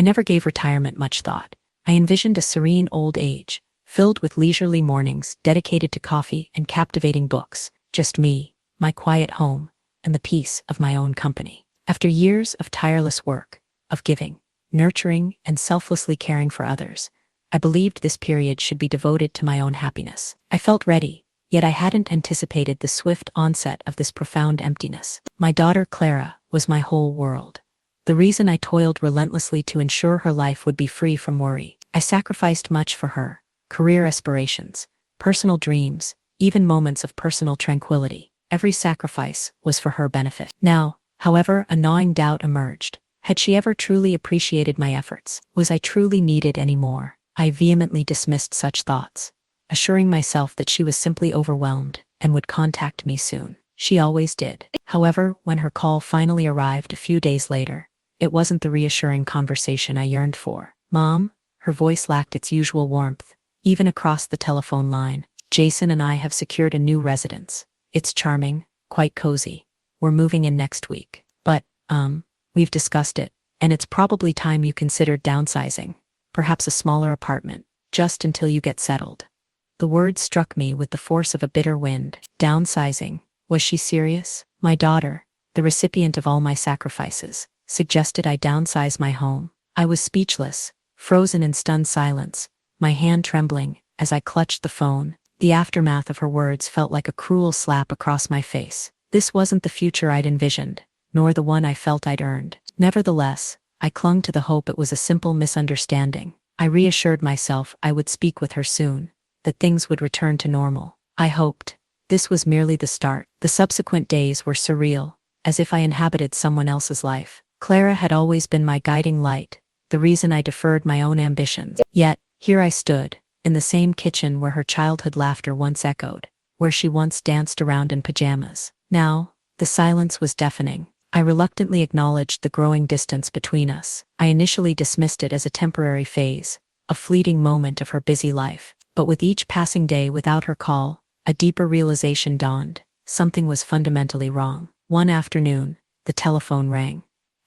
I never gave retirement much thought. I envisioned a serene old age, filled with leisurely mornings dedicated to coffee and captivating books, just me, my quiet home, and the peace of my own company. After years of tireless work, of giving, nurturing, and selflessly caring for others, I believed this period should be devoted to my own happiness. I felt ready, yet I hadn't anticipated the swift onset of this profound emptiness. My daughter Clara was my whole world. The reason I toiled relentlessly to ensure her life would be free from worry. I sacrificed much for her: career aspirations, personal dreams, even moments of personal tranquility. Every sacrifice was for her benefit. Now, however, a gnawing doubt emerged. Had she ever truly appreciated my efforts? Was I truly needed anymore? I vehemently dismissed such thoughts, assuring myself that she was simply overwhelmed and would contact me soon. She always did. However, when her call finally arrived a few days later, it wasn't the reassuring conversation I yearned for. "Mom?" Her voice lacked its usual warmth, even across the telephone line. "Jason and I have secured a new residence. It's charming, quite cozy. We're moving in next week. But, we've discussed it, and it's probably time you considered downsizing. Perhaps a smaller apartment, just until you get settled." The words struck me with the force of a bitter wind. Downsizing? Was she serious? My daughter, the recipient of all my sacrifices, suggested I downsize my home. I was speechless, frozen in stunned silence, my hand trembling as I clutched the phone. The aftermath of her words felt like a cruel slap across my face. This wasn't the future I'd envisioned, nor the one I felt I'd earned. Nevertheless, I clung to the hope it was a simple misunderstanding. I reassured myself I would speak with her soon, that things would return to normal. I hoped this was merely the start. The subsequent days were surreal, as if I inhabited someone else's life. Clara had always been my guiding light, the reason I deferred my own ambitions. Yet, here I stood, in the same kitchen where her childhood laughter once echoed, where she once danced around in pajamas. Now, the silence was deafening. I reluctantly acknowledged the growing distance between us. I initially dismissed it as a temporary phase, a fleeting moment of her busy life. But with each passing day without her call, a deeper realization dawned. Something was fundamentally wrong. One afternoon, the telephone rang.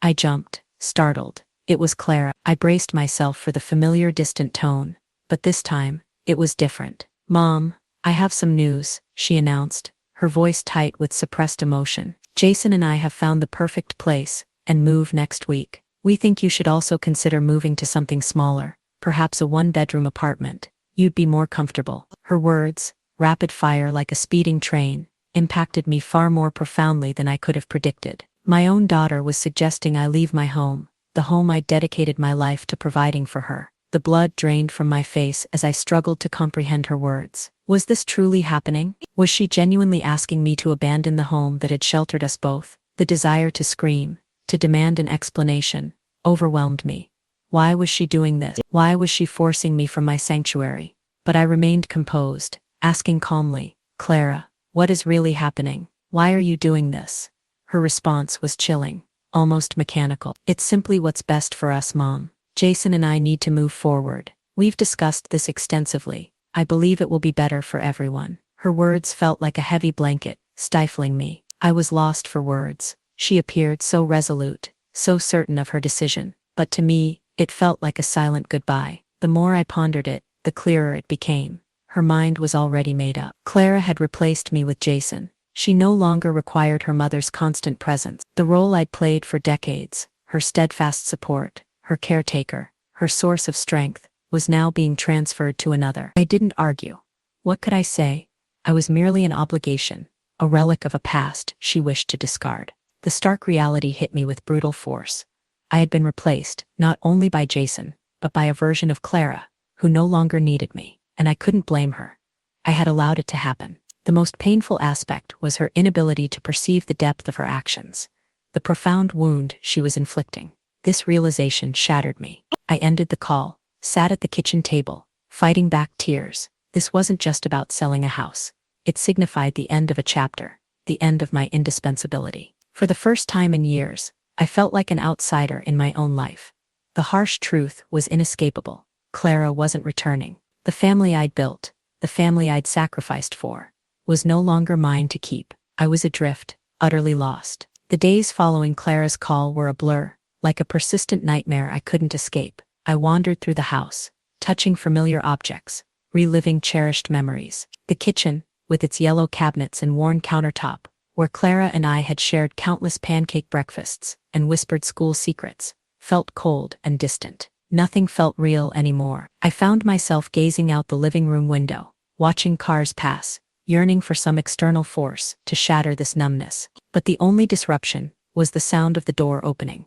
I jumped, startled. It was Clara. I braced myself for the familiar distant tone, but this time, it was different. "Mom, I have some news," she announced, her voice tight with suppressed emotion. "Jason and I have found the perfect place and move next week. We think you should also consider moving to something smaller, perhaps a one-bedroom apartment. You'd be more comfortable." Her words, rapid fire like a speeding train, impacted me far more profoundly than I could have predicted. My own daughter was suggesting I leave my home, the home I'd dedicated my life to providing for her. The blood drained from my face as I struggled to comprehend her words. Was this truly happening? Was she genuinely asking me to abandon the home that had sheltered us both? The desire to scream, to demand an explanation, overwhelmed me. Why was she doing this? Why was she forcing me from my sanctuary? But I remained composed, asking calmly, "Clara, what is really happening? Why are you doing this?" Her response was chilling, almost mechanical. "It's simply what's best for us, Mom. Jason and I need to move forward. We've discussed this extensively. I believe it will be better for everyone." Her words felt like a heavy blanket, stifling me. I was lost for words. She appeared so resolute, so certain of her decision. But to me, it felt like a silent goodbye. The more I pondered it, the clearer it became. Her mind was already made up. Clara had replaced me with Jason. She no longer required her mother's constant presence. The role I'd played for decades, her steadfast support, her caretaker, her source of strength, was now being transferred to another. I didn't argue. What could I say? I was merely an obligation, a relic of a past she wished to discard. The stark reality hit me with brutal force. I had been replaced, not only by Jason, but by a version of Clara, who no longer needed me, and I couldn't blame her. I had allowed it to happen. The most painful aspect was her inability to perceive the depth of her actions, the profound wound she was inflicting. This realization shattered me. I ended the call, sat at the kitchen table, fighting back tears. This wasn't just about selling a house. It signified the end of a chapter, the end of my indispensability. For the first time in years, I felt like an outsider in my own life. The harsh truth was inescapable. Clara wasn't returning. The family I'd built, the family I'd sacrificed for, was no longer mine to keep. I was adrift, utterly lost. The days following Clara's call were a blur, Like a persistent nightmare I couldn't escape, I wandered through the house, touching familiar objects, reliving cherished memories. The kitchen, with its yellow cabinets and worn countertop, where Clara and I had shared countless pancake breakfasts and whispered school secrets, felt cold and distant. Nothing felt real anymore. I found myself gazing out the living room window, watching cars pass, yearning for some external force to shatter this numbness. But the only disruption was the sound of the door opening.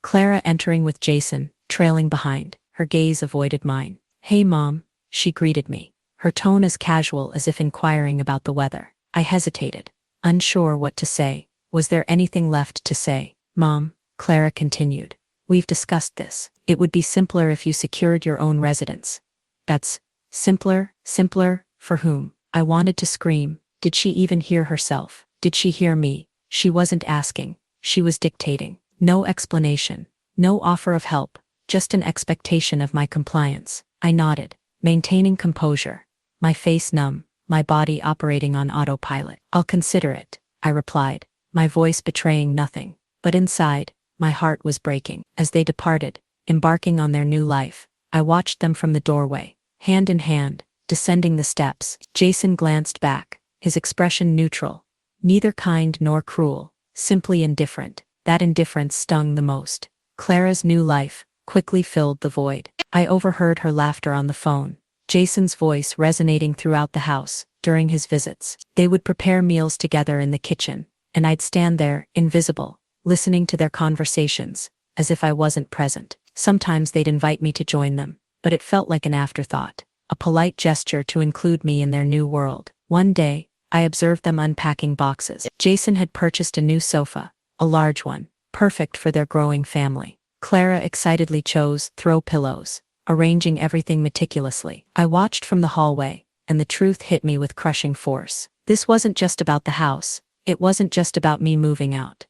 Clara entering with Jason, trailing behind. Her gaze avoided mine. "Hey, Mom," she greeted me, her tone as casual as if inquiring about the weather. I hesitated, unsure what to say. Was there anything left to say? "Mom," Clara continued, "we've discussed this. It would be simpler if you secured your own residence." "That's simpler? Simpler for whom?" I wanted to scream. Did she even hear herself? Did she hear me? She wasn't asking. She was dictating. No explanation. No offer of help. Just an expectation of my compliance. I nodded, maintaining composure, my face numb, my body operating on autopilot. "I'll consider it," I replied, my voice betraying nothing. But inside, my heart was breaking. As they departed, embarking on their new life, I watched them from the doorway, hand in hand, descending the steps. Jason glanced back, his expression neutral, neither kind nor cruel, simply indifferent. That indifference stung the most. Clara's new life quickly filled the void. I overheard her laughter on the phone, Jason's voice resonating throughout the house during his visits. They would prepare meals together in the kitchen, and I'd stand there, invisible, listening to their conversations, as if I wasn't present. Sometimes they'd invite me to join them, but it felt like an afterthought, a polite gesture to include me in their new world. One day, I observed them unpacking boxes. Jason had purchased a new sofa, a large one, perfect for their growing family. Clara excitedly chose throw pillows, arranging everything meticulously. I watched from the hallway, and the truth hit me with crushing force. This wasn't just about the house. It wasn't just about me moving out.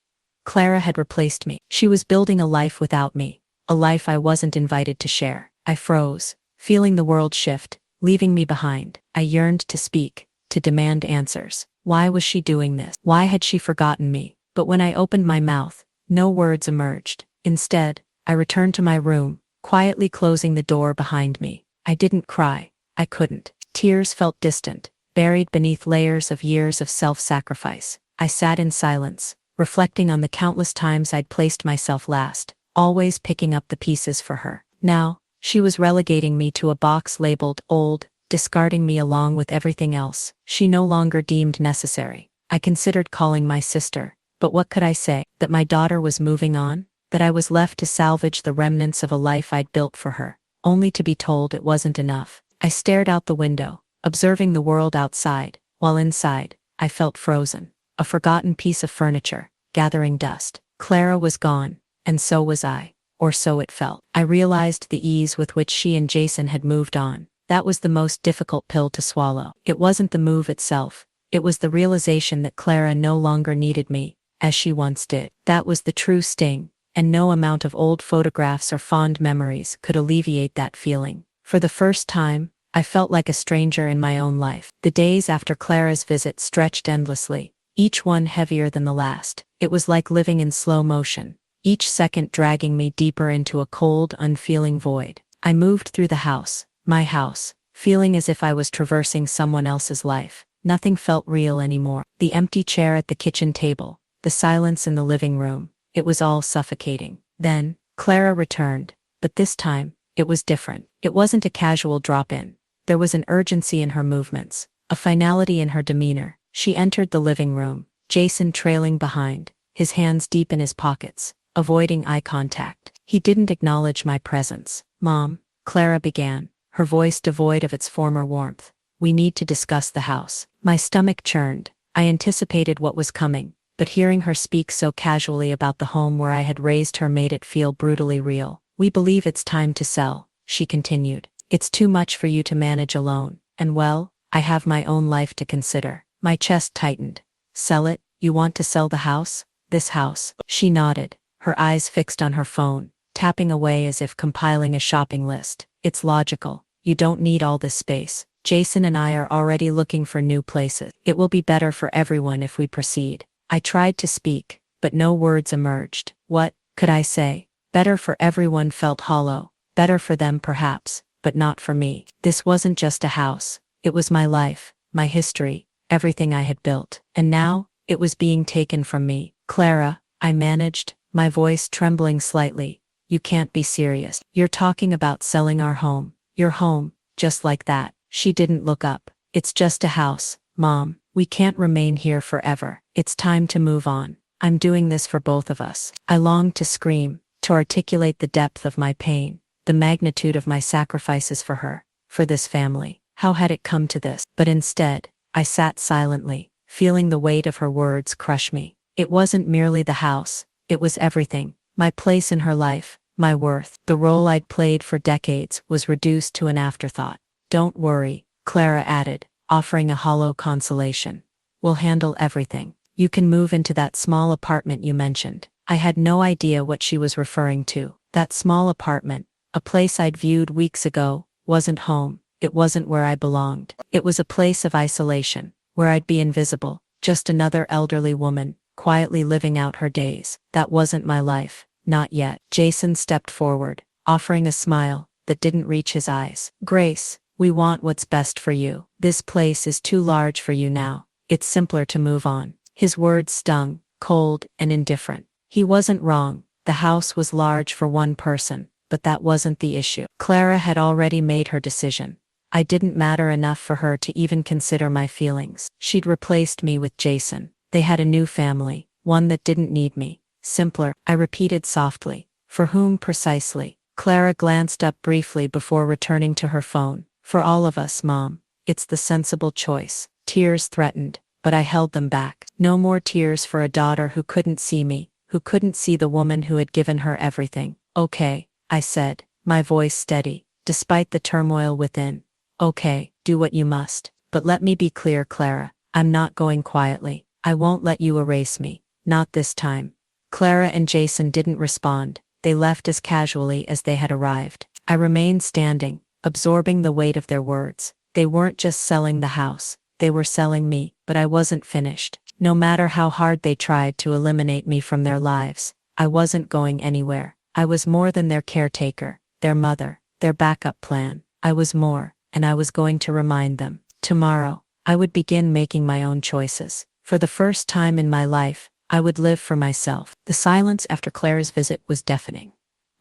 Clara had replaced me. She was building a life without me, a life I wasn't invited to share. I froze, feeling the world shift, leaving me behind. I yearned to speak, to demand answers. Why was she doing this? Why had she forgotten me? But when I opened my mouth, no words emerged. Instead, I returned to my room, quietly closing the door behind me. I didn't cry. I couldn't. Tears felt distant, buried beneath layers of years of self-sacrifice. I sat in silence, reflecting on the countless times I'd placed myself last, always picking up the pieces for her. Now, she was relegating me to a box labeled old, discarding me along with everything else she no longer deemed necessary. I considered calling my sister, but what could I say? That my daughter was moving on? That I was left to salvage the remnants of a life I'd built for her, only to be told it wasn't enough. I stared out the window, observing the world outside, while inside, I felt frozen, a forgotten piece of furniture, gathering dust. Clara was gone, and so was I, or so it felt. I realized the ease with which she and Jason had moved on. That was the most difficult pill to swallow. It wasn't the move itself, it was the realization that Clara no longer needed me, as she once did. That was the true sting, and no amount of old photographs or fond memories could alleviate that feeling. For the first time, I felt like a stranger in my own life. The days after Clara's visit stretched endlessly, each one heavier than the last. It was like living in slow motion, each second dragging me deeper into a cold, unfeeling void. I moved through the house, my house, feeling as if I was traversing someone else's life. Nothing felt real anymore. The empty chair at the kitchen table, the silence in the living room, it was all suffocating. Then, Clara returned, but this time, it was different. It wasn't a casual drop-in. There was an urgency in her movements, a finality in her demeanor. She entered the living room, Jason trailing behind, his hands deep in his pockets, avoiding eye contact. He didn't acknowledge my presence. "Mom," Clara began, her voice devoid of its former warmth, "we need to discuss the house." My stomach churned. I anticipated what was coming, but hearing her speak so casually about the home where I had raised her made it feel brutally real. "We believe it's time to sell," she continued. "It's too much for you to manage alone, and well, I have my own life to consider." My chest tightened. "Sell it? You want to sell the house? This house?" She nodded, her eyes fixed on her phone, tapping away as if compiling a shopping list. "It's logical. You don't need all this space. Jason and I are already looking for new places. It will be better for everyone if we proceed." I tried to speak, but no words emerged. What could I say? Better for everyone felt hollow. Better for them perhaps, but not for me. This wasn't just a house. It was my life, my history, everything I had built. And now, it was being taken from me. Clara, I managed, my voice trembling slightly. You can't be serious. You're talking about selling our home. Your home, just like that. She didn't look up. It's just a house, Mom. We can't remain here forever. It's time to move on. I'm doing this for both of us. I longed to scream, to articulate the depth of my pain, the magnitude of my sacrifices for her, for this family. How had it come to this? But instead, I sat silently, feeling the weight of her words crush me. It wasn't merely the house, it was everything. My place in her life, my worth, the role I'd played for decades was reduced to an afterthought. Don't worry, Clara added, offering a hollow consolation. We'll handle everything. You can move into that small apartment you mentioned. I had no idea what she was referring to. That small apartment, a place I'd viewed weeks ago, wasn't home. It wasn't where I belonged. It was a place of isolation, where I'd be invisible, just another elderly woman, quietly living out her days. That wasn't my life, not yet. Jason stepped forward, offering a smile that didn't reach his eyes. Grace, we want what's best for you. This place is too large for you now. It's simpler to move on. His words stung, cold and indifferent. He wasn't wrong. The house was large for one person, but that wasn't the issue. Clara had already made her decision. I didn't matter enough for her to even consider my feelings. She'd replaced me with Jason. They had a new family, one that didn't need me. Simpler, I repeated softly. For whom precisely? Clara glanced up briefly before returning to her phone. For all of us, Mom. It's the sensible choice. Tears threatened, but I held them back. No more tears for a daughter who couldn't see me, who couldn't see the woman who had given her everything. Okay, I said, my voice steady, despite the turmoil within. Okay, do what you must. But let me be clear, Clara. I'm not going quietly. I won't let you erase me. Not this time. Clara and Jason didn't respond. They left as casually as they had arrived. I remained standing, absorbing the weight of their words. They weren't just selling the house. They were selling me, but I wasn't finished. No matter how hard they tried to eliminate me from their lives, I wasn't going anywhere. I was more than their caretaker, their mother, their backup plan. I was more, and I was going to remind them. Tomorrow, I would begin making my own choices. For the first time in my life, I would live for myself. The silence after Clara's visit was deafening.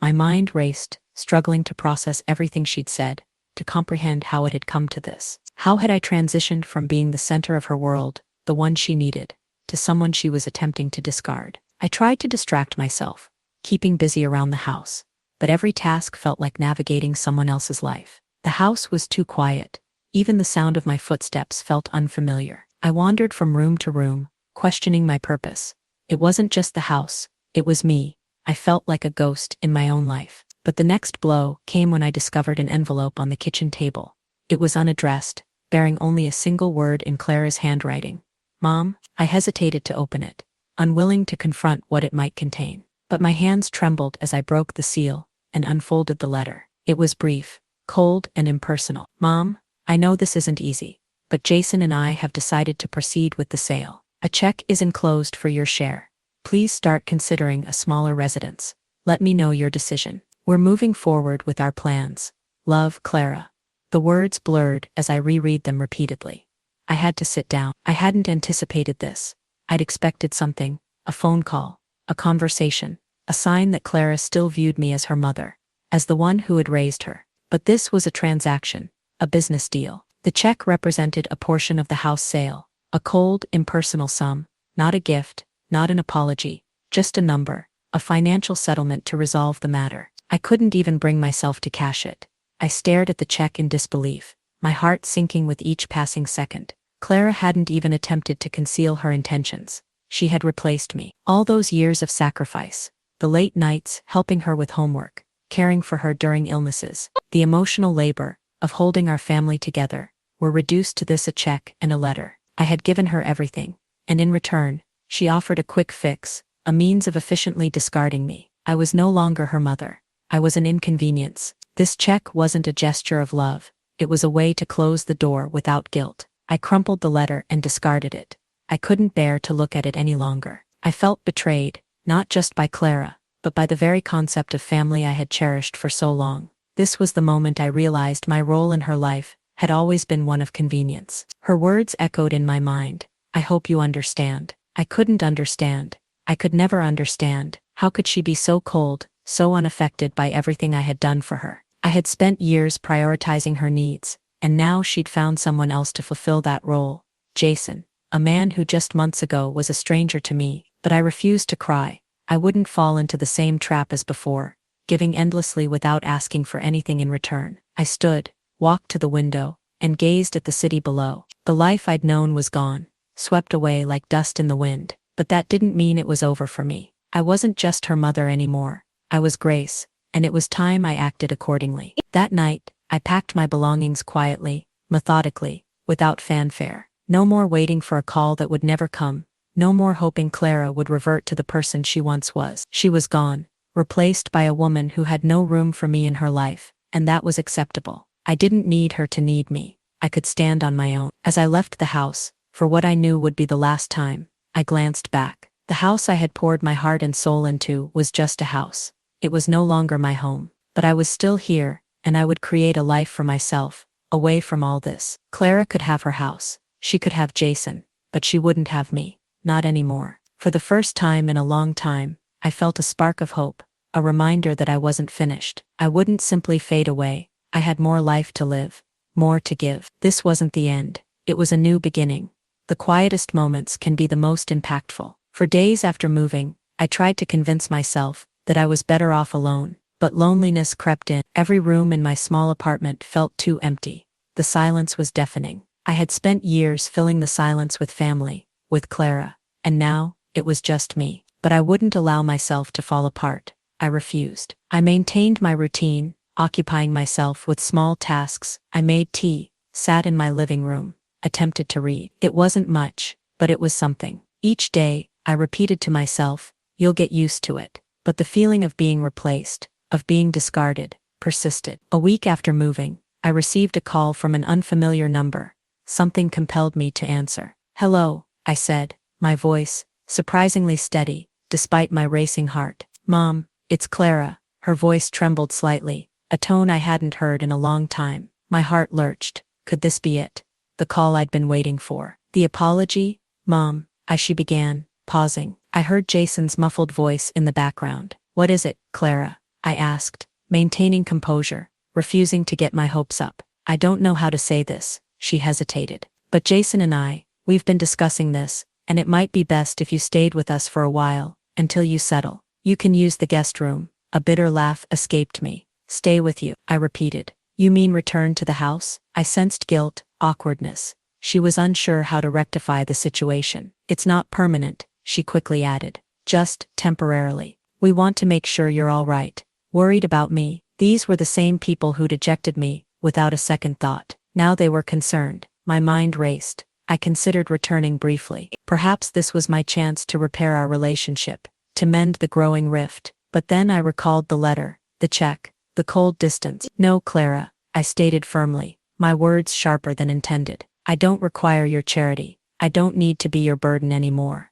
My mind raced, struggling to process everything she'd said, to comprehend how it had come to this. How had I transitioned from being the center of her world, the one she needed, to someone she was attempting to discard? I tried to distract myself, keeping busy around the house, but every task felt like navigating someone else's life. The house was too quiet. Even the sound of my footsteps felt unfamiliar. I wandered from room to room, questioning my purpose. It wasn't just the house, it was me. I felt like a ghost in my own life. But the next blow came when I discovered an envelope on the kitchen table. It was unaddressed, bearing only a single word in Clara's handwriting. Mom, I hesitated to open it, unwilling to confront what it might contain. But my hands trembled as I broke the seal and unfolded the letter. It was brief, cold and impersonal. Mom, I know this isn't easy, but Jason and I have decided to proceed with the sale. A check is enclosed for your share. Please start considering a smaller residence. Let me know your decision. We're moving forward with our plans. Love, Clara. The words blurred as I reread them repeatedly. I had to sit down. I hadn't anticipated this. I'd expected something, a phone call, a conversation, a sign that Clara still viewed me as her mother, as the one who had raised her. But this was a transaction, a business deal. The check represented a portion of the house sale, a cold, impersonal sum, not a gift, not an apology, just a number, a financial settlement to resolve the matter. I couldn't even bring myself to cash it. I stared at the check in disbelief, my heart sinking with each passing second. Clara hadn't even attempted to conceal her intentions. She had replaced me. All those years of sacrifice, the late nights helping her with homework, caring for her during illnesses, the emotional labor of holding our family together, were reduced to this: a check and a letter. I had given her everything, and in return, she offered a quick fix, a means of efficiently discarding me. I was no longer her mother. I was an inconvenience. This check wasn't a gesture of love. It was a way to close the door without guilt. I crumpled the letter and discarded it. I couldn't bear to look at it any longer. I felt betrayed, not just by Clara, but by the very concept of family I had cherished for so long. This was the moment I realized my role in her life had always been one of convenience. Her words echoed in my mind. I hope you understand. I couldn't understand. I could never understand. How could she be so cold, so unaffected by everything I had done for her? I had spent years prioritizing her needs, and now she'd found someone else to fulfill that role. Jason, a man who just months ago was a stranger to me, but I refused to cry. I wouldn't fall into the same trap as before, giving endlessly without asking for anything in return. I stood, walked to the window, and gazed at the city below. The life I'd known was gone, swept away like dust in the wind, but that didn't mean it was over for me. I wasn't just her mother anymore. I was Grace, and it was time I acted accordingly. That night, I packed my belongings quietly, methodically, without fanfare. No more waiting for a call that would never come. No more hoping Clara would revert to the person she once was. She was gone, replaced by a woman who had no room for me in her life, and that was acceptable. I didn't need her to need me. I could stand on my own. As I left the house, for what I knew would be the last time, I glanced back. The house I had poured my heart and soul into was just a house. It was no longer my home, but I was still here, and I would create a life for myself, away from all this. Clara could have her house. She could have Jason, but she wouldn't have me. Not anymore. For the first time in a long time, I felt a spark of hope, a reminder that I wasn't finished. I wouldn't simply fade away. I had more life to live, more to give. This wasn't the end. It was a new beginning. The quietest moments can be the most impactful. For days after moving, I tried to convince myself that I was better off alone, but loneliness crept in. Every room in my small apartment felt too empty. The silence was deafening. I had spent years filling the silence with family, with Clara, and now, it was just me. But I wouldn't allow myself to fall apart. I refused. I maintained my routine, occupying myself with small tasks. I made tea, sat in my living room, attempted to read. It wasn't much, but it was something. Each day, I repeated to myself, you'll get used to it. But the feeling of being replaced, of being discarded, persisted. A week after moving, I received a call from an unfamiliar number. Something compelled me to answer. Hello, I said, my voice, surprisingly steady, despite my racing heart. Mom, it's Clara. Her voice trembled slightly, a tone I hadn't heard in a long time. My heart lurched. Could this be it? The call I'd been waiting for. The apology? Mom, she began, pausing. I heard Jason's muffled voice in the background. What is it, Clara? I asked, maintaining composure, refusing to get my hopes up. I don't know how to say this, she hesitated. But Jason and we've been discussing this, and it might be best if you stayed with us for a while, until you settle. You can use the guest room. A bitter laugh escaped me. Stay with you, I repeated. You mean return to the house? I sensed guilt, awkwardness. She was unsure how to rectify the situation. It's not permanent, she quickly added. Just temporarily. We want to make sure you're all right. Worried about me. These were the same people who'd ejected me, without a second thought. Now they were concerned. My mind raced. I considered returning briefly. Perhaps this was my chance to repair our relationship, to mend the growing rift. But then I recalled the letter, the check, the cold distance. No, Clara, I stated firmly, my words sharper than intended. I don't require your charity. I don't need to be your burden anymore.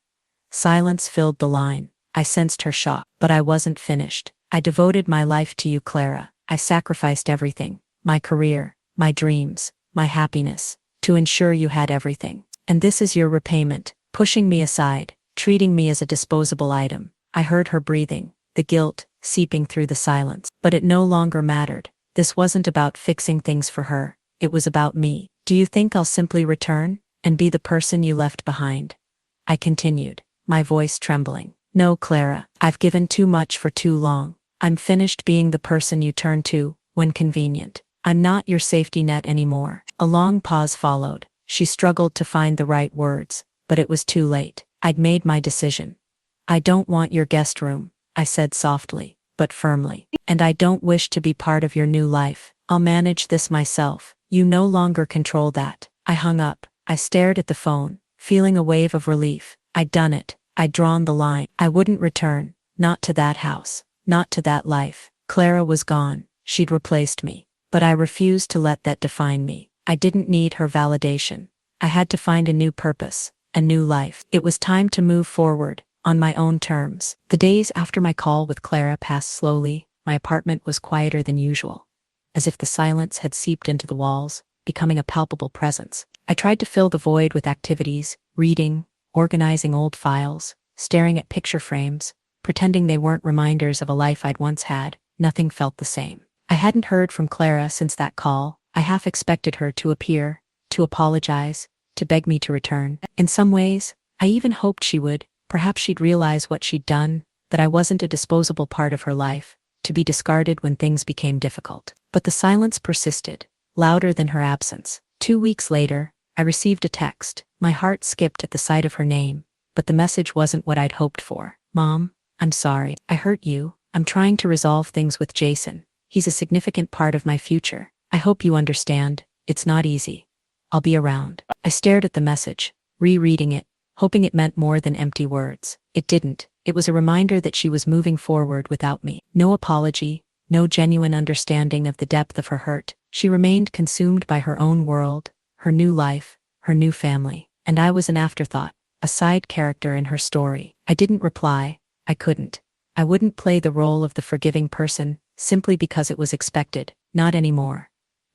Silence filled the line. I sensed her shock, but I wasn't finished. I devoted my life to you, Clara. I sacrificed everything, my career, my dreams, my happiness, to ensure you had everything. And this is your repayment, pushing me aside, treating me as a disposable item. I heard her breathing, the guilt seeping through the silence. But it no longer mattered. This wasn't about fixing things for her. It was about me. Do you think I'll simply return, and be the person you left behind? I continued, my voice trembling. No, Clara, I've given too much for too long. I'm finished being the person you turn to, when convenient. I'm not your safety net anymore. A long pause followed. She struggled to find the right words, but it was too late. I'd made my decision. I don't want your guest room, I said softly, but firmly. And I don't wish to be part of your new life. I'll manage this myself. You no longer control that. I hung up. I stared at the phone, feeling a wave of relief. I'd done it. I'd drawn the line. I wouldn't return. Not to that house. Not to that life. Clara was gone. She'd replaced me. But I refused to let that define me. I didn't need her validation. I had to find a new purpose, a new life. It was time to move forward, on my own terms. The days after my call with Clara passed slowly. My apartment was quieter than usual, as if the silence had seeped into the walls, becoming a palpable presence. I tried to fill the void with activities, reading, organizing old files, staring at picture frames, pretending they weren't reminders of a life I'd once had. Nothing felt the same. I hadn't heard from Clara since that call. I half expected her to appear, to apologize, to beg me to return. In some ways, I even hoped she would. Perhaps she'd realize what she'd done, that I wasn't a disposable part of her life, to be discarded when things became difficult. But the silence persisted, louder than her absence. 2 weeks later, I received a text. My heart skipped at the sight of her name, but the message wasn't what I'd hoped for. Mom, I'm sorry. I hurt you. I'm trying to resolve things with Jason. He's a significant part of my future. I hope you understand. It's not easy. I'll be around. I stared at the message, rereading it, hoping it meant more than empty words. It didn't. It was a reminder that she was moving forward without me. No apology, no genuine understanding of the depth of her hurt. She remained consumed by her own world, her new life, her new family. And I was an afterthought, a side character in her story. I didn't reply. I couldn't. I wouldn't play the role of the forgiving person, simply because it was expected. Not anymore.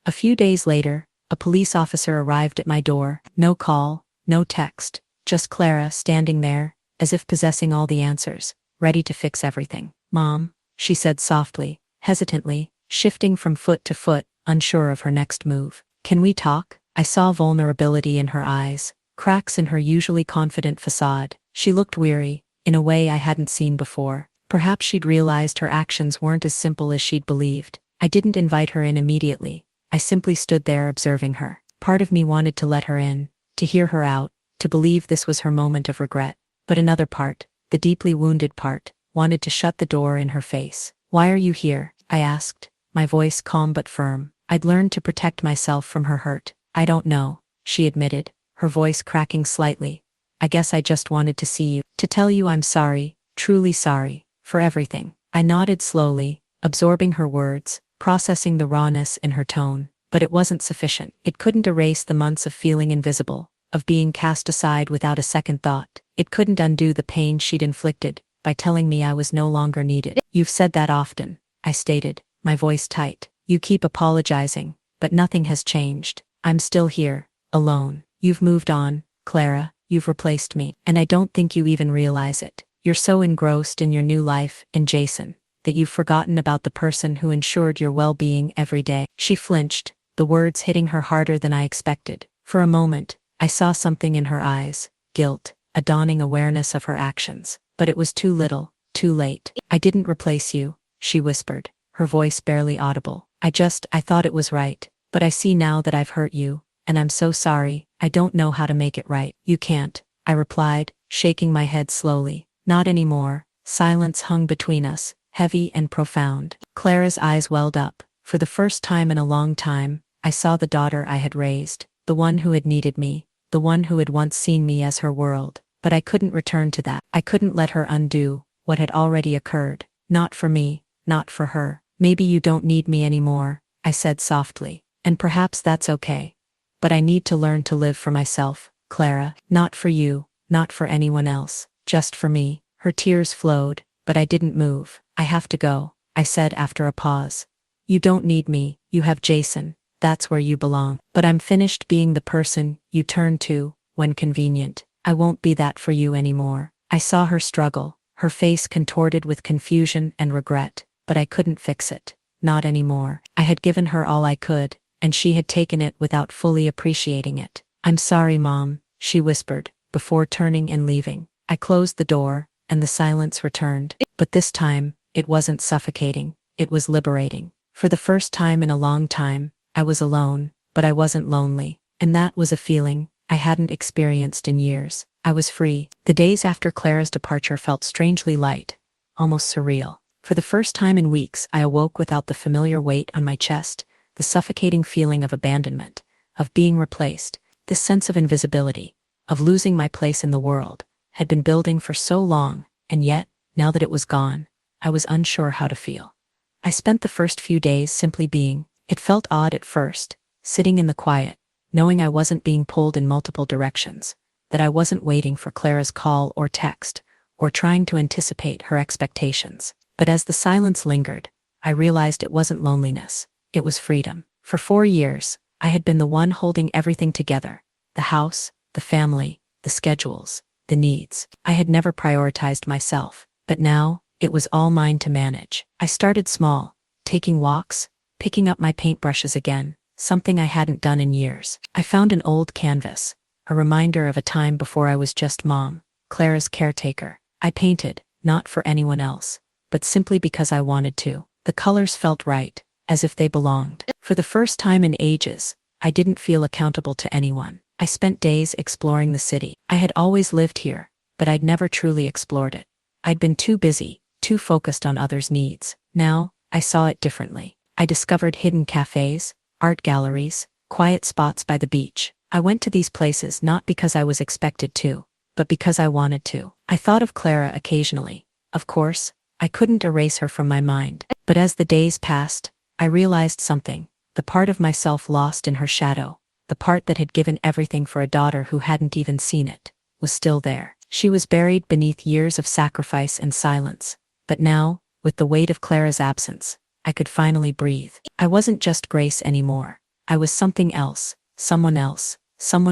A few days later, a police officer arrived at my door. No call, no text, just Clara standing there, as if possessing all the answers, ready to fix everything. Mom, she said softly, hesitantly, shifting from foot to foot, unsure of her next move. Can we talk? I saw vulnerability in her eyes, cracks in her usually confident facade. She looked weary, in a way I hadn't seen before. Perhaps she'd realized her actions weren't as simple as she'd believed. I didn't invite her in immediately. I simply stood there observing her. Part of me wanted to let her in, to hear her out, to believe this was her moment of regret. But another part, the deeply wounded part, wanted to shut the door in her face. Why are you here? I asked, my voice calm but firm. I'd learned to protect myself from her hurt. I don't know, she admitted, her voice cracking slightly. I guess I just wanted to see you, to tell you I'm sorry, truly sorry, for everything. I nodded slowly, absorbing her words, processing the rawness in her tone. But it wasn't sufficient. It couldn't erase the months of feeling invisible, of being cast aside without a second thought. It couldn't undo the pain she'd inflicted by telling me I was no longer needed. You've said that often, I stated, my voice tight. You keep apologizing, but nothing has changed. I'm still here, alone. You've moved on, Clara, you've replaced me, and I don't think you even realize it. You're so engrossed in your new life, in Jason, that you've forgotten about the person who ensured your well-being every day. She flinched, the words hitting her harder than I expected. For a moment, I saw something in her eyes, guilt, a dawning awareness of her actions. But it was too little, too late. I didn't replace you, she whispered, her voice barely audible. I thought it was right. But I see now that I've hurt you, and I'm so sorry. I don't know how to make it right. You can't, I replied, shaking my head slowly. Not anymore. Silence hung between us, heavy and profound. Clara's eyes welled up. For the first time in a long time, I saw the daughter I had raised, the one who had needed me, the one who had once seen me as her world. But I couldn't return to that. I couldn't let her undo what had already occurred. Not for me, not for her. Maybe you don't need me anymore, I said softly. And perhaps that's okay. But I need to learn to live for myself, Clara. Not for you, not for anyone else, just for me. Her tears flowed, but I didn't move. I have to go, I said after a pause. You don't need me, you have Jason. That's where you belong. But I'm finished being the person you turn to when convenient. I won't be that for you anymore. I saw her struggle, her face contorted with confusion and regret, but I couldn't fix it. Not anymore. I had given her all I could, and she had taken it without fully appreciating it. I'm sorry, Mom, she whispered, before turning and leaving. I closed the door, and the silence returned. But this time, it wasn't suffocating. It was liberating. For the first time in a long time, I was alone, but I wasn't lonely. And that was a feeling I hadn't experienced in years. I was free. The days after Clara's departure felt strangely light, almost surreal. For the first time in weeks, I awoke without the familiar weight on my chest, the suffocating feeling of abandonment, of being replaced. This sense of invisibility, of losing my place in the world, had been building for so long, and yet, now that it was gone, I was unsure how to feel. I spent the first few days simply being. It felt odd at first, sitting in the quiet, knowing I wasn't being pulled in multiple directions, that I wasn't waiting for Clara's call or text, or trying to anticipate her expectations. But as the silence lingered, I realized it wasn't loneliness, it was freedom. For 4 years, I had been the one holding everything together: the house, the family, the schedules, the needs. I had never prioritized myself, but now, it was all mine to manage. I started small, taking walks, picking up my paintbrushes again, something I hadn't done in years. I found an old canvas, a reminder of a time before I was just Mom, Clara's caretaker. I painted, not for anyone else, but simply because I wanted to. The colors felt right, as if they belonged. For the first time in ages, I didn't feel accountable to anyone. I spent days exploring the city. I had always lived here, but I'd never truly explored it. I'd been too busy, too focused on others' needs. Now, I saw it differently. I discovered hidden cafes, art galleries, quiet spots by the beach. I went to these places not because I was expected to, but because I wanted to. I thought of Clara occasionally. Of course, I couldn't erase her from my mind. But as the days passed, I realized something. The part of myself lost in her shadow, the part that had given everything for a daughter who hadn't even seen it, was still there. She was buried beneath years of sacrifice and silence. But now, with the weight of Clara's absence, I could finally breathe. I wasn't just Grace anymore. I was something else, someone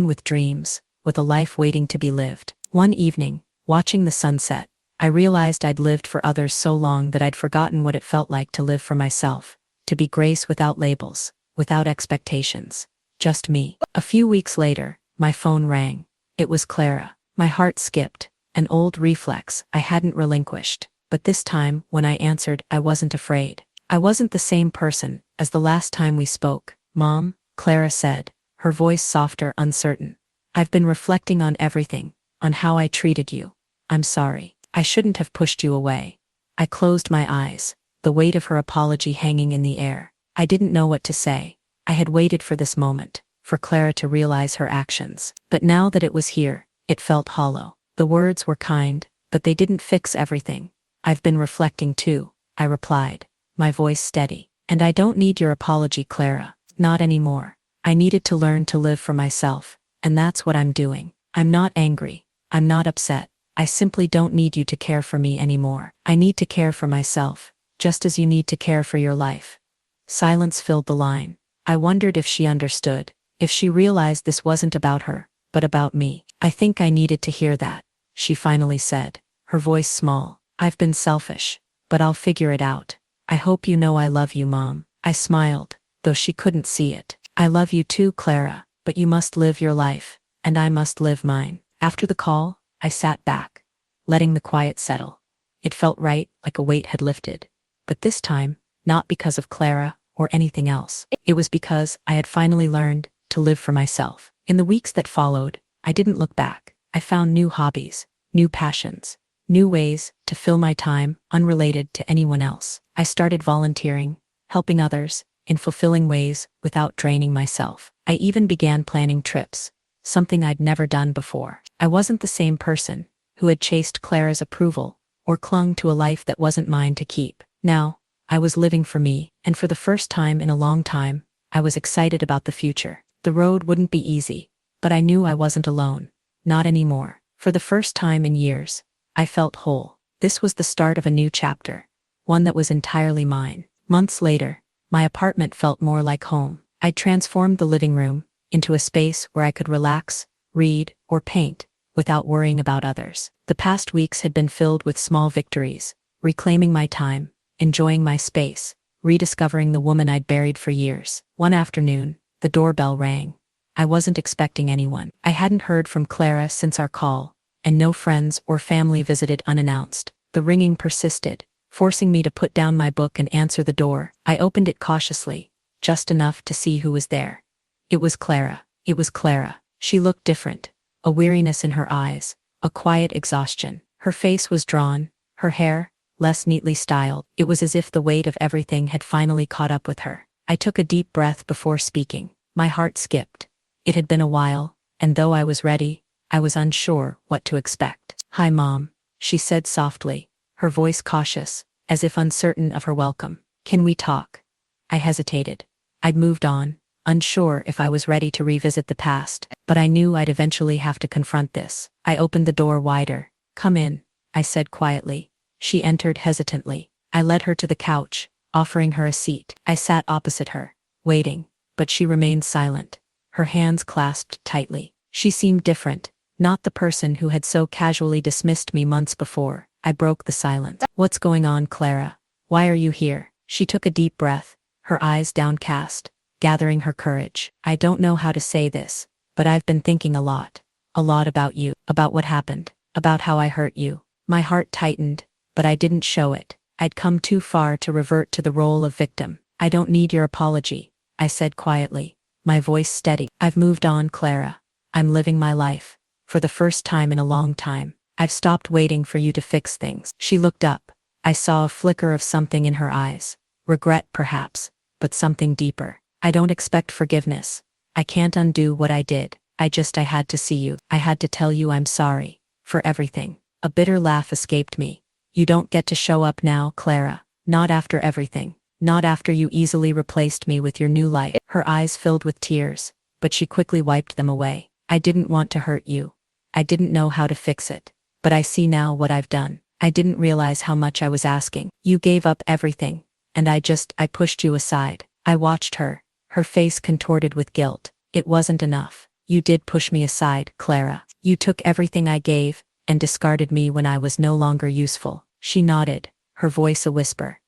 with dreams, with a life waiting to be lived. One evening, watching the sunset, I realized I'd lived for others so long that I'd forgotten what it felt like to live for myself, to be Grace without labels, without expectations, just me. A few weeks later, my phone rang. It was Clara. My heart skipped, an old reflex I hadn't relinquished. But this time, when I answered, I wasn't afraid. I wasn't the same person as the last time we spoke. Mom, Clara said, her voice softer, uncertain. I've been reflecting on everything, on how I treated you. I'm sorry. I shouldn't have pushed you away. I closed my eyes, the weight of her apology hanging in the air. I didn't know what to say. I had waited for this moment, for Clara to realize her actions. But now that it was here, it felt hollow. The words were kind, but they didn't fix everything. I've been reflecting too, I replied, my voice steady. And I don't need your apology, Clara. Not anymore. I needed to learn to live for myself, and that's what I'm doing. I'm not angry. I'm not upset. I simply don't need you to care for me anymore. I need to care for myself, just as you need to care for your life. Silence filled the line. I wondered if she understood, if she realized this wasn't about her, but about me. I think I needed to hear that, she finally said, her voice small. I've been selfish, but I'll figure it out. I hope you know I love you, Mom. I smiled, though she couldn't see it. I love you too, Clara, but you must live your life, and I must live mine. After the call, I sat back, letting the quiet settle. It felt right, like a weight had lifted. But this time, not because of Clara or anything else. It was because I had finally learned to live for myself. In the weeks that followed, I didn't look back. I found new hobbies, new passions, new ways to fill my time unrelated to anyone else. I started volunteering, helping others, in fulfilling ways without draining myself. I even began planning trips, something I'd never done before. I wasn't the same person who had chased Clara's approval or clung to a life that wasn't mine to keep. Now, I was living for me, and for the first time in a long time, I was excited about the future. The road wouldn't be easy, but I knew I wasn't alone. Not anymore. For the first time in years, I felt whole. This was the start of a new chapter, one that was entirely mine. Months later, my apartment felt more like home. I'd transformed the living room into a space where I could relax, read, or paint, without worrying about others. The past weeks had been filled with small victories, reclaiming my time, enjoying my space, rediscovering the woman I'd buried for years. One afternoon, the doorbell rang. I wasn't expecting anyone. I hadn't heard from Clara since our call, and no friends or family visited unannounced. The ringing persisted, forcing me to put down my book and answer the door. I opened it cautiously, just enough to see who was there. It was Clara. It was Clara. She looked different, a weariness in her eyes, a quiet exhaustion. Her face was drawn, her hair, less neatly styled. It was as if the weight of everything had finally caught up with her. I took a deep breath before speaking. My heart skipped. It had been a while, and though I was ready, I was unsure what to expect. "Hi, Mom," she said softly, her voice cautious, as if uncertain of her welcome. "Can we talk?" I hesitated. I'd moved on, unsure if I was ready to revisit the past, but I knew I'd eventually have to confront this. I opened the door wider. "Come in," I said quietly. She entered hesitantly. I led her to the couch, offering her a seat. I sat opposite her, waiting, but she remained silent, her hands clasped tightly. She seemed different, not the person who had so casually dismissed me months before. I broke the silence. What's going on, Clara? Why are you here? She took a deep breath, her eyes downcast, gathering her courage. I don't know how to say this, but I've been thinking a lot about you, about what happened, about how I hurt you. My heart tightened, but I didn't show it. I'd come too far to revert to the role of victim. I don't need your apology, I said quietly, my voice steady. I've moved on, Clara. I'm living my life. For the first time in a long time, I've stopped waiting for you to fix things. She looked up. I saw a flicker of something in her eyes. Regret, perhaps, but something deeper. I don't expect forgiveness. I can't undo what I did. I had to see you. I had to tell you I'm sorry. For everything. A bitter laugh escaped me. You don't get to show up now, Clara. Not after everything. Not after you easily replaced me with your new life. Her eyes filled with tears, but she quickly wiped them away. I didn't want to hurt you. I didn't know how to fix it. But I see now what I've done. I didn't realize how much I was asking. You gave up everything. And I pushed you aside. I watched her, her face contorted with guilt. It wasn't enough. You did push me aside, Clara. You took everything I gave, and discarded me when I was no longer useful. She nodded, her voice a whisper.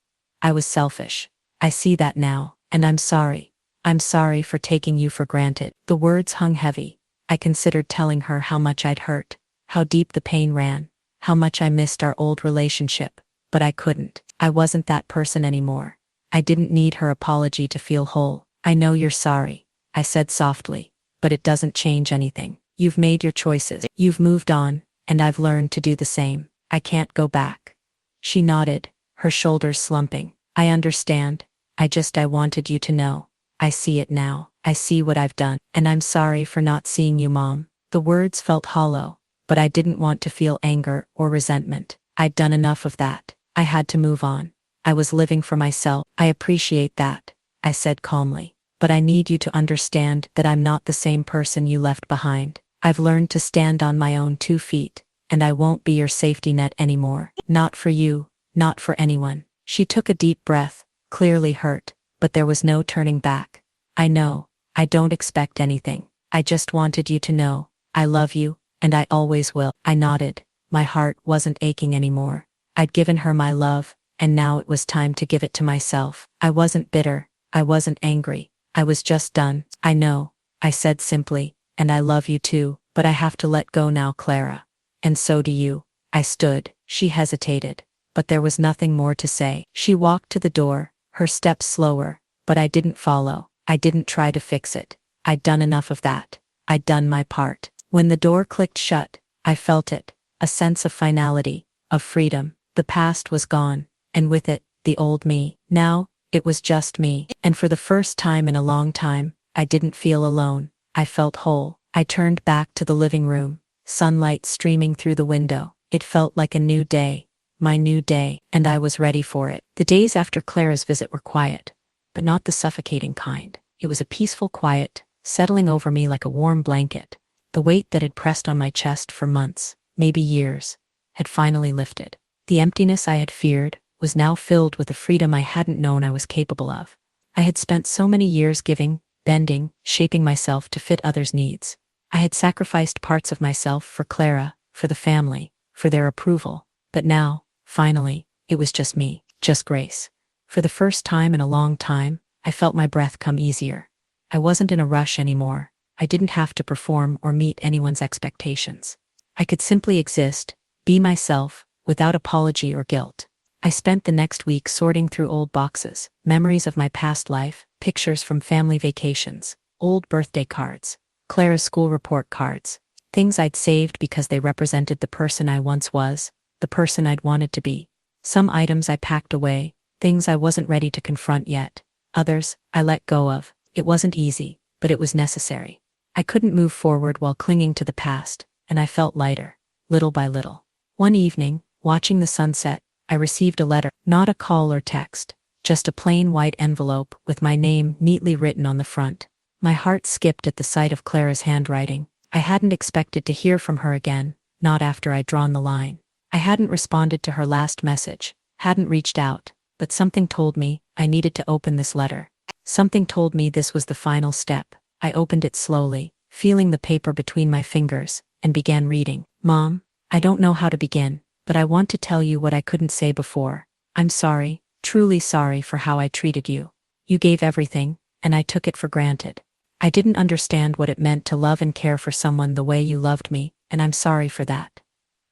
I was selfish. I see that now, and I'm sorry. I'm sorry for taking you for granted. The words hung heavy. I considered telling her how much I'd hurt, how deep the pain ran, how much I missed our old relationship, but I couldn't. I wasn't that person anymore. I didn't need her apology to feel whole. I know you're sorry, I said softly, but it doesn't change anything. You've made your choices. You've moved on, and I've learned to do the same. I can't go back. She nodded, her shoulders slumping. I understand. I wanted you to know. I see it now. I see what I've done. And I'm sorry for not seeing you, Mom. The words felt hollow, but I didn't want to feel anger or resentment. I'd done enough of that. I had to move on. I was living for myself. I appreciate that, I said calmly. But I need you to understand that I'm not the same person you left behind. I've learned to stand on my own 2 feet, and I won't be your safety net anymore. Not for you, not for anyone. She took a deep breath, clearly hurt, but there was no turning back. I know, I don't expect anything. I just wanted you to know, I love you, and I always will. I nodded. My heart wasn't aching anymore. I'd given her my love, and now it was time to give it to myself. I wasn't bitter. I wasn't angry. I was just done. I know, I said simply, and I love you too, but I have to let go now, Clara. And so do you. I stood. She hesitated, but there was nothing more to say. She walked to the door, her steps slower, but I didn't follow. I didn't try to fix it. I'd done enough of that. I'd done my part. When the door clicked shut, I felt it, a sense of finality, of freedom. The past was gone, and with it, the old me. Now, it was just me. And for the first time in a long time, I didn't feel alone. I felt whole. I turned back to the living room, sunlight streaming through the window. It felt like a new day, my new day, and I was ready for it. The days after Clara's visit were quiet, but not the suffocating kind. It was a peaceful quiet, settling over me like a warm blanket. The weight that had pressed on my chest for months, maybe years, had finally lifted. The emptiness I had feared was now filled with a freedom I hadn't known I was capable of. I had spent so many years giving, bending, shaping myself to fit others' needs. I had sacrificed parts of myself for Clara, for the family, for their approval. But now, finally, it was just me, just Grace. For the first time in a long time, I felt my breath come easier. I wasn't in a rush anymore. I didn't have to perform or meet anyone's expectations. I could simply exist, be myself, without apology or guilt. I spent the next week sorting through old boxes, memories of my past life, pictures from family vacations, old birthday cards, Clara's school report cards, things I'd saved because they represented the person I once was, the person I'd wanted to be. Some items I packed away, things I wasn't ready to confront yet. Others, I let go of. It wasn't easy, but it was necessary. I couldn't move forward while clinging to the past, and I felt lighter, little by little. One evening, watching the sunset, I received a letter, not a call or text, just a plain white envelope with my name neatly written on the front. My heart skipped at the sight of Clara's handwriting. I hadn't expected to hear from her again, not after I'd drawn the line. I hadn't responded to her last message, hadn't reached out, but something told me I needed to open this letter. Something told me this was the final step. I opened it slowly, feeling the paper between my fingers, and began reading. Mom, I don't know how to begin, but I want to tell you what I couldn't say before. I'm sorry, truly sorry for how I treated you. You gave everything, and I took it for granted. I didn't understand what it meant to love and care for someone the way you loved me, and I'm sorry for that.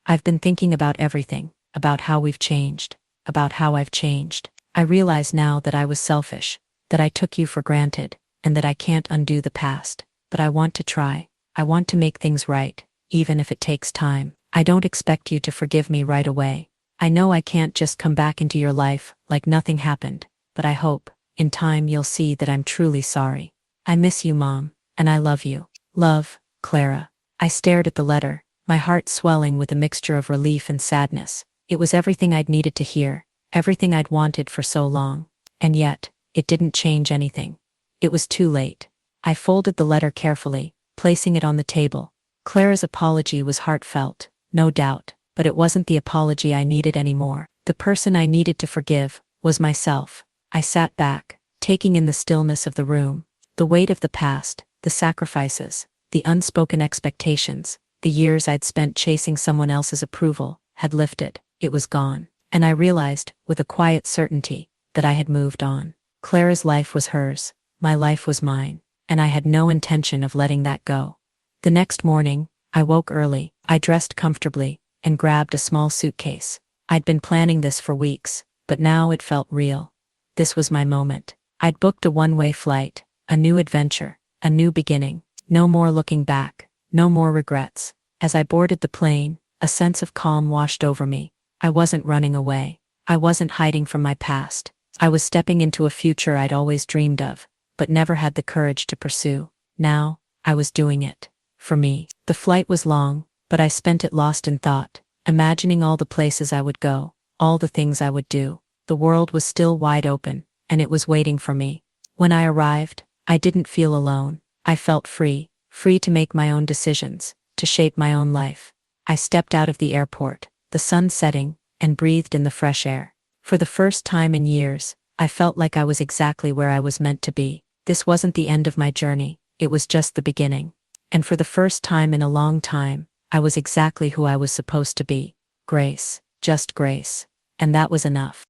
I've been thinking about everything, about how we've changed, about how I've changed. I realize now that I was selfish, that I took you for granted, and that I can't undo the past, but I want to try. I want to make things right, even if it takes time. I don't expect you to forgive me right away. I know I can't just come back into your life like nothing happened, but I hope, in time you'll see that I'm truly sorry. I miss you, Mom, and I love you. Love, Clara. I stared at the letter, my heart swelling with a mixture of relief and sadness. It was everything I'd needed to hear, everything I'd wanted for so long. And yet, it didn't change anything. It was too late. I folded the letter carefully, placing it on the table. Clara's apology was heartfelt, no doubt, but it wasn't the apology I needed anymore. The person I needed to forgive was myself. I sat back, taking in the stillness of the room. The weight of the past, the sacrifices, the unspoken expectations, the years I'd spent chasing someone else's approval, had lifted. It was gone. And I realized, with a quiet certainty, that I had moved on. Clara's life was hers, my life was mine, and I had no intention of letting that go. The next morning, I woke early, I dressed comfortably, and grabbed a small suitcase. I'd been planning this for weeks, but now it felt real. This was my moment. I'd booked a one-way flight, a new adventure, a new beginning. No more looking back, no more regrets. As I boarded the plane, a sense of calm washed over me. I wasn't running away. I wasn't hiding from my past. I was stepping into a future I'd always dreamed of, but never had the courage to pursue. Now, I was doing it. For me. The flight was long, but I spent it lost in thought, imagining all the places I would go, all the things I would do. The world was still wide open, and it was waiting for me. When I arrived, I didn't feel alone. I felt free, free to make my own decisions, to shape my own life. I stepped out of the airport, the sun setting, and breathed in the fresh air. For the first time in years, I felt like I was exactly where I was meant to be. This wasn't the end of my journey, it was just the beginning. And for the first time in a long time, I was exactly who I was supposed to be. Grace, just Grace. And that was enough.